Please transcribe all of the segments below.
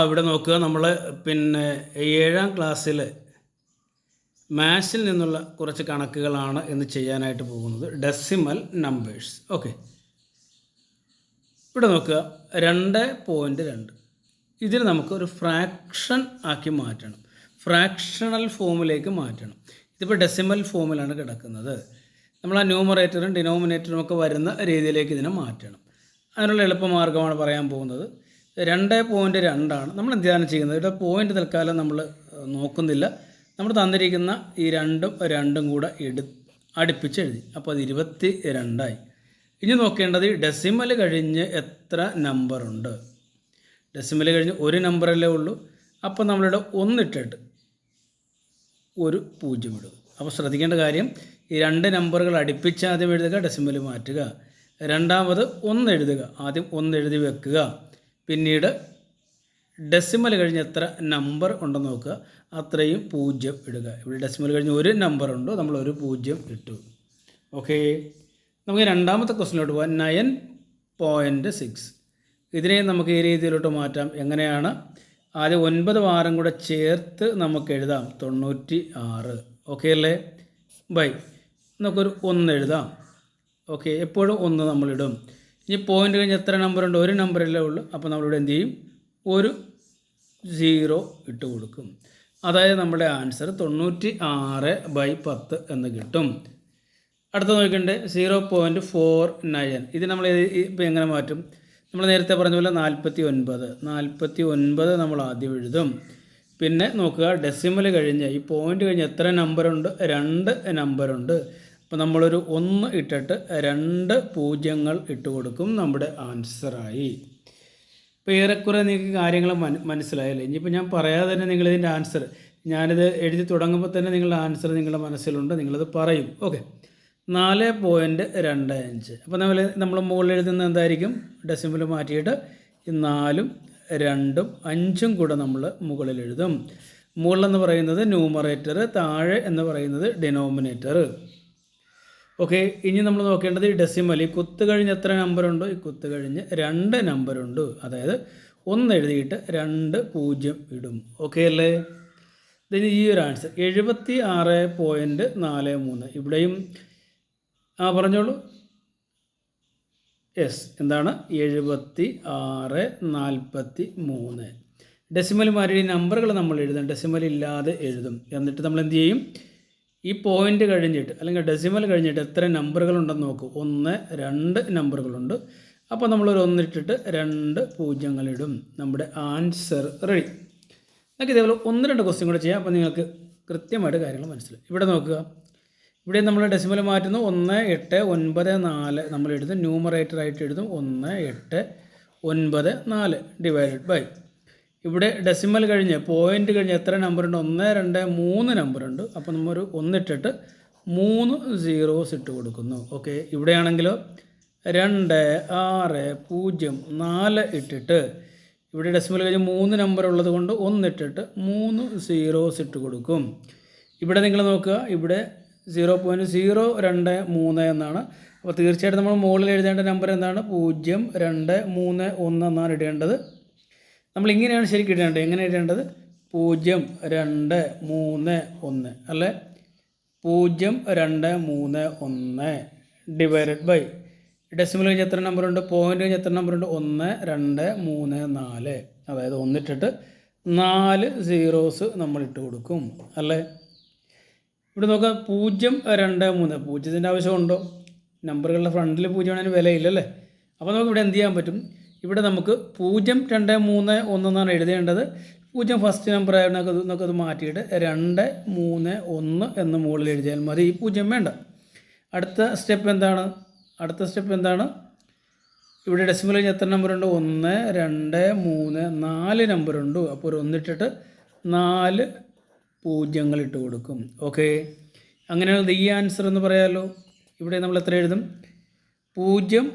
ഇവിടെ നോക്കുക, നമ്മൾ പിന്നെ 7ാം ക്ലാസ്സിൽ മാത്സിൽ നിന്നുള്ള കുറച്ച് കണക്കുകളാണ് ഇന്ന് ചെയ്യാനായിട്ട് പോകുന്നത്. Decimal numbers. ഓക്കെ, ഇവിടെ നോക്കുക 2.2. ഇതിന് നമുക്ക് ഒരു ഫ്രാക്ഷൻ ആക്കി മാറ്റണം, ഫ്രാക്ഷണൽ ഫോമിലേക്ക് മാറ്റണം. ഇതിപ്പോൾ ഡെസിമൽ ഫോമിലാണ് കിടക്കുന്നത്. നമ്മൾ ആ ന്യൂമറേറ്ററും ഡിനോമിനേറ്ററും ഒക്കെ വരുന്ന രീതിയിലേക്ക് ഇതിനെ മാറ്റണം. അതിനുള്ള എളുപ്പമാർഗ്ഗമാണ് പറയാൻ പോകുന്നത്. 2.2 നമ്മൾ എന്താണ് ചെയ്യുന്നത്? ഇവിടെ പോയിൻ്റ് തൽക്കാലം നമ്മൾ നോക്കുന്നില്ല. നമ്മൾ തന്നിരിക്കുന്ന ഈ രണ്ടും കൂടെ അടുപ്പിച്ചെഴുതി. അപ്പോൾ അത് 22ആയി. ഇനി നോക്കേണ്ടത് ഡെസിമൽ കഴിഞ്ഞ് എത്ര നമ്പറുണ്ട്. ഡെസിമൽ കഴിഞ്ഞ് ഒരു നമ്പറല്ലേ ഉള്ളൂ. അപ്പോൾ നമ്മളിവിടെ 1 ഇട്ടിട്ട് ഒരു 0 ഇടുക. അപ്പോൾ ശ്രദ്ധിക്കേണ്ട കാര്യം, ഈ 2 നമ്പറുകൾ അടുപ്പിച്ച് ആദ്യം എഴുതുക, ഡെസിമൽ മാറ്റുക. രണ്ടാമത് 1 എഴുതുക, ആദ്യം 1 എഴുതി വെക്കുക. പിന്നീട് ഡെസിമൽ കഴിഞ്ഞ് എത്ര നമ്പർ ഉണ്ടെന്ന് നോക്കുക, അത്രയും 0 ഇടുക. ഇവിടെ ഡെസിമൽ കഴിഞ്ഞ് ഒരു നമ്പറുണ്ടോ, നമ്മൾ ഒരു 0 ഇട്ടു. ഓക്കെ, നമുക്ക് രണ്ടാമത്തെ ക്വസ്റ്റിനോട്ട് പോകാം. 9.6. ഇതിനെ നമുക്ക് ഈ രീതിയിലോട്ട് മാറ്റാം. എങ്ങനെയാണ്? ആദ്യം 9 വാരം കൂടെ ചേർത്ത് നമുക്ക് എഴുതാം 96. ഓക്കെ അല്ലേ? ബൈ നമുക്കൊരു 1 എഴുതാം. ഓക്കെ, എപ്പോഴും 1 നമ്മളിടും. ഇനി പോയിൻ്റ് കഴിഞ്ഞ് എത്ര നമ്പറുണ്ട്? ഒരു നമ്പറല്ലേ ഉള്ളൂ. അപ്പോൾ നമ്മളിവിടെ എന്ത് ചെയ്യും? ഒരു 0 ഇട്ട് കൊടുക്കും. അതായത് നമ്മുടെ ആൻസർ 96/10 എന്ന് കിട്ടും. അടുത്ത നോക്കണ്ടേ 0.49. ഇത് നമ്മൾ ഇപ്പോൾ എങ്ങനെ മാറ്റും? നമ്മൾ നേരത്തെ പറഞ്ഞ പോലെ 49 നമ്മൾ ആദ്യം എഴുതും. പിന്നെ നോക്കുക, ഡെസിമൽ കഴിഞ്ഞ് ഈ പോയിൻ്റ് കഴിഞ്ഞ് എത്ര നമ്പറുണ്ട്? 2 നമ്പറുണ്ട്. അപ്പോൾ നമ്മളൊരു 1 ഇട്ടിട്ട് 2 പൂജ്യങ്ങൾ ഇട്ട് കൊടുക്കും. നമ്മുടെ ആൻസറായി. ഇപ്പോൾ ഏറെക്കുറെ നിങ്ങൾക്ക് കാര്യങ്ങൾ മനസ്സിലായല്ലേ? ഇനിയിപ്പോൾ ഞാൻ പറയാതെ തന്നെ നിങ്ങളിതിൻ്റെ ആൻസർ, ഞാനിത് എഴുതി തുടങ്ങുമ്പോൾ തന്നെ നിങ്ങളുടെ ആൻസർ നിങ്ങളുടെ മനസ്സിലുണ്ട്, നിങ്ങളത് പറയും. ഓക്കെ, 4.25. അപ്പോൾ നമ്മൾ മുകളിൽ എഴുതുന്നത് എന്തായിരിക്കും? ഡെസിമൽ മാറ്റിയിട്ട് ഈ 4ഉം 2ഉം 5ഉം കൂടെ നമ്മൾ മുകളിൽ എഴുതും. മുകളിലെന്ന് പറയുന്നത് ന്യൂമറേറ്റർ, താഴെ എന്ന് പറയുന്നത് ഡിനോമിനേറ്റർ. ഓക്കെ, ഇനി നമ്മൾ നോക്കേണ്ടത് ഈ ഡെസിമൽ, ഈ കുത്ത് കഴിഞ്ഞ് എത്ര നമ്പറുണ്ടോ? ഈ കുത്ത് കഴിഞ്ഞ് 2 നമ്പറുണ്ട്. അതായത് 1 എഴുതിയിട്ട് 2 0 ഇടും. ഓക്കെ അല്ലേ? ഇതിന് ഈ ഒരു ആൻസർ 76.43. ഇവിടെയും പറഞ്ഞോളൂ. യെസ്, എന്താണ്? 76.43. ഡെസിമൽ മാറി ഈ നമ്പറുകൾ നമ്മൾ എഴുതും, ഡെസിമൽ ഇല്ലാതെ എഴുതും. എന്നിട്ട് നമ്മൾ എന്ത് ചെയ്യും? ഈ പോയിൻ്റ് കഴിഞ്ഞിട്ട് അല്ലെങ്കിൽ ഡെസിമൽ കഴിഞ്ഞിട്ട് എത്ര നമ്പറുകളുണ്ടെന്ന് നോക്കൂ. 1, 2 നമ്പറുകളുണ്ട്. അപ്പോൾ നമ്മളൊരു 1 ഇട്ടിട്ട് 2 പൂജ്യങ്ങളിടും. നമ്മുടെ ആൻസർ റെഡി. നമുക്ക് ഇതേപോലെ 1-2 ക്വസ്റ്റ്യൻ കൂടെ ചെയ്യാം. അപ്പോൾ നിങ്ങൾക്ക് കൃത്യമായിട്ട് കാര്യങ്ങൾ മനസ്സിലായി. ഇവിടെ നോക്കുക, ഇവിടെ നമ്മൾ ഡെസിമൽ മാറ്റുന്നു. 1, 8, 9, 4 നമ്മൾ എഴുതും. ന്യൂമറേറ്റർ ആയിട്ട് എഴുതും 1, 8, 9, 4 ഡിവൈഡഡ് ബൈ. ഇവിടെ ഡെസിമൽ കഴിഞ്ഞ് പോയിൻ്റ് കഴിഞ്ഞ് എത്ര നമ്പറുണ്ട്? 1, 2, 3 നമ്പറുണ്ട്. അപ്പോൾ നമ്മളൊരു 1 ഇട്ടിട്ട് 3 zeros ഇട്ട് കൊടുക്കുന്നു. ഓക്കെ, ഇവിടെയാണെങ്കിലോ 2, 6, 0, 4 ഇട്ടിട്ട് ഇവിടെ ഡെസിമൽ കഴിഞ്ഞ് 3 നമ്പർ ഉള്ളത് കൊണ്ട് 1 ഇട്ടിട്ട് 3 zeros ഇട്ട് കൊടുക്കും. ഇവിടെ നിങ്ങൾ നോക്കുക, ഇവിടെ 0.023 എന്നാണ്. അപ്പോൾ തീർച്ചയായിട്ടും നമ്മൾ മുകളിൽ എഴുതേണ്ട നമ്പർ എന്താണ്? 0, 2, 3, 1 എന്നാണ് ഇടേണ്ടത്. നമ്മളിങ്ങനെയാണ് ശരിക്കും ഇടേണ്ടത്. എങ്ങനെ ഇടേണ്ടത്? 0, 2, 3, 1 അല്ലേ? 0, 2, 3, 1 ഡിവൈഡഡ് ബൈ ഡെസിമൽ കഴിഞ്ഞ് എത്ര നമ്പറുണ്ട്? പോയിൻ്റ് കഴിഞ്ഞ് എത്ര നമ്പറുണ്ട്? 1, 2, 3, 4. അതായത് 1 ഇട്ടിട്ട് 4 zeros നമ്മൾ ഇട്ട് കൊടുക്കും അല്ലേ? ഇവിടെ നോക്കാം, 0, 2, 3. 0ൻ്റെ ആവശ്യമുണ്ടോ? നമ്പറുകളുടെ ഫ്രണ്ടിൽ 0 ആണെങ്കിൽ വിലയില്ലല്ലേ? അപ്പോൾ നമുക്ക് ഇവിടെ എന്ത് ചെയ്യാൻ പറ്റും? ഇവിടെ നമുക്ക് 0, 2, 3, 1 എന്നാണ് എഴുതേണ്ടത്. 0 ഫസ്റ്റ് നമ്പർ ആയതുകൊണ്ട് നമുക്കത് മാറ്റിയിട്ട് 2, 3, 1 എന്ന് മുകളിൽ എഴുതിയാൽ മതി. ഈ 0 വേണ്ട. അടുത്ത സ്റ്റെപ്പ് എന്താണ്? ഇവിടെ ഡെസിമൽ കഴിഞ്ഞ് എത്ര നമ്പറുണ്ട്? 1, 2, 3, 4 നമ്പറുണ്ട്. അപ്പോൾ ഒരു 1 ഇട്ടിട്ട് 4 പൂജ്യങ്ങൾ ഇട്ട് കൊടുക്കും. ഓക്കെ, അങ്ങനെയാണ് ഈ ആൻസർ എന്ന് പറയാമല്ലോ. ഇവിടെ നമ്മൾ എത്ര എഴുതും? 0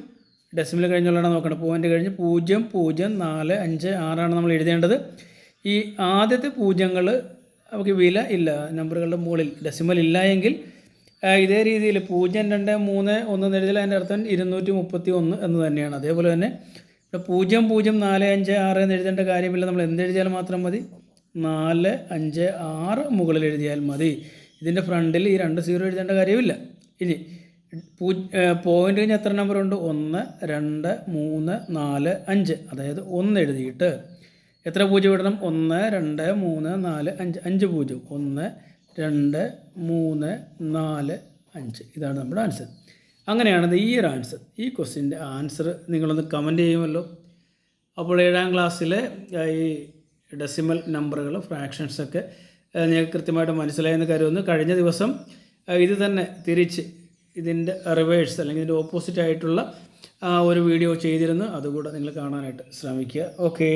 ഡെസിമൽ കഴിഞ്ഞുള്ളതാണ് നോക്കണം. പോയിൻ്റ് കഴിഞ്ഞ് 0, 0, 4, 5, 6 നമ്മൾ എഴുതേണ്ടത്. ഈ ആദ്യത്തെ പൂജ്യങ്ങൾ നമുക്ക് വില ഇല്ല, നമ്പറുകളുടെ മുകളിൽ ഡെസിമൽ ഇല്ല എങ്കിൽ ഇതേ രീതിയിൽ 0, 2, 3, 1 എന്ന് എഴുതിയാൽ അതിൻ്റെ അർത്ഥം 231 എന്ന് തന്നെയാണ്. അതേപോലെ തന്നെ ഇവിടെ 0, 0, 4, 5, 6 എന്ന് എഴുതേണ്ട കാര്യമില്ല. നമ്മൾ എന്തെഴുതിയാൽ മാത്രം മതി? 4, 5, 6 മുകളിൽ എഴുതിയാൽ മതി. ഇതിൻ്റെ ഫ്രണ്ടിൽ ഈ 2 0 എഴുതേണ്ട കാര്യമില്ല. ഇനി പോയിൻ്റ് കഴിഞ്ഞ് എത്ര നമ്പർ ഉണ്ട്? 1, 2, 3, 4, 5. അതായത് 1 എഴുതിയിട്ട് എത്ര 0 ഇടണം? 1, 2, 3, 4, 5. 5 0. 1, 2, 3, 4, 5. ഇതാണ് നമ്മുടെ ആൻസർ. അങ്ങനെയാണെന്ന് ഈ ഒരു ആൻസർ, ഈ ക്വസ്റ്റ്യൻ്റെ ആൻസർ നിങ്ങളൊന്ന് കമൻറ്റ് ചെയ്യുമല്ലോ. അപ്പോൾ 7ാം ക്ലാസ്സിലെ ഈ ഡെസിമൽ നമ്പറുകൾ, ഫ്രാക്ഷൻസൊക്കെ നിങ്ങൾക്ക് കൃത്യമായിട്ട് മനസ്സിലായെന്ന് കരുതുന്നു. കഴിഞ്ഞ ദിവസം ഇത് തന്നെ തിരിച്ച് ഇതിൻ്റെ റിവേഴ്സ് അല്ലെങ്കിൽ ഇതിൻ്റെ ഓപ്പോസിറ്റ് ആയിട്ടുള്ള ഒരു വീഡിയോ ചെയ്തിരുന്നു. അതുകൂടെ നിങ്ങൾ കാണാനായിട്ട് ശ്രമിക്കുക. ഓക്കേ.